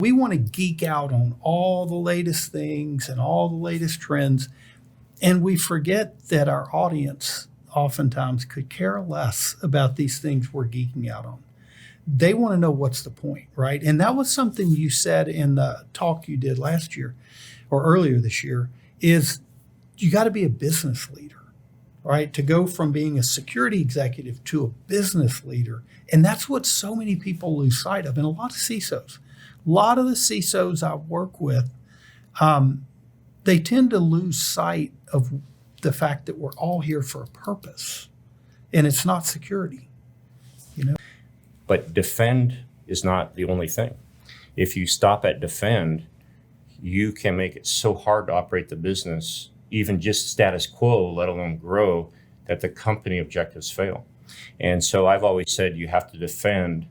We want to geek out on all the latest things and all the latest trends, and we forget that our audience oftentimes could care less about these things we're geeking out on. They want to know what's the point, right? And that was something you said in the talk you did last year or earlier this year, is you got to be a business leader, right? To go from being a security executive to a business leader. And that's what so many people lose sight of. And a lot of CISOs, a lot of the CISOs I work with, they tend to lose sight of the fact that we're all here for a purpose, and it's not security, you know? But defend is not the only thing. If you stop at defend, you can make it so hard to operate the business, even just status quo, let alone grow, that the company objectives fail. And so I've always said you have to defend,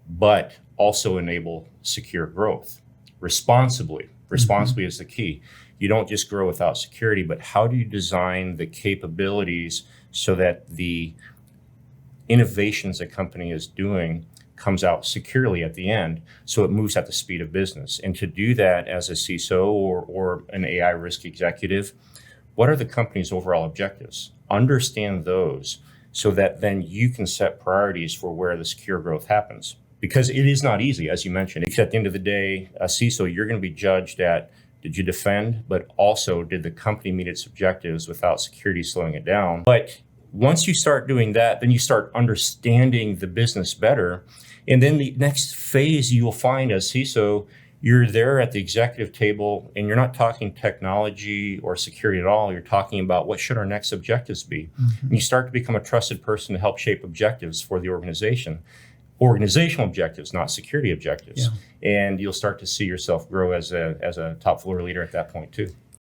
but also enable secure growth responsibly. Responsibly is the key. You don't just grow without security, but how do you design the capabilities so that the innovations a company is doing comes out securely at the end, so it moves at the speed of business? And to do that as a CISO or an AI risk executive, what are the company's overall objectives? Understand those so that then you can set priorities for where the secure growth happens. Because it is not easy, as you mentioned. At the end of the day, a CISO, you're going to be judged at, did you defend, but also did the company meet its objectives without security slowing it down? But once you start doing that, then you start understanding the business better. And then the next phase you will find as CISO, you're there at the executive table and you're not talking technology or security at all. You're talking about what should our next objectives be. And you start to become a trusted person to help shape objectives for the organization. Organizational objectives, not security objectives. And you'll start to see yourself grow as a top floor leader at that point too.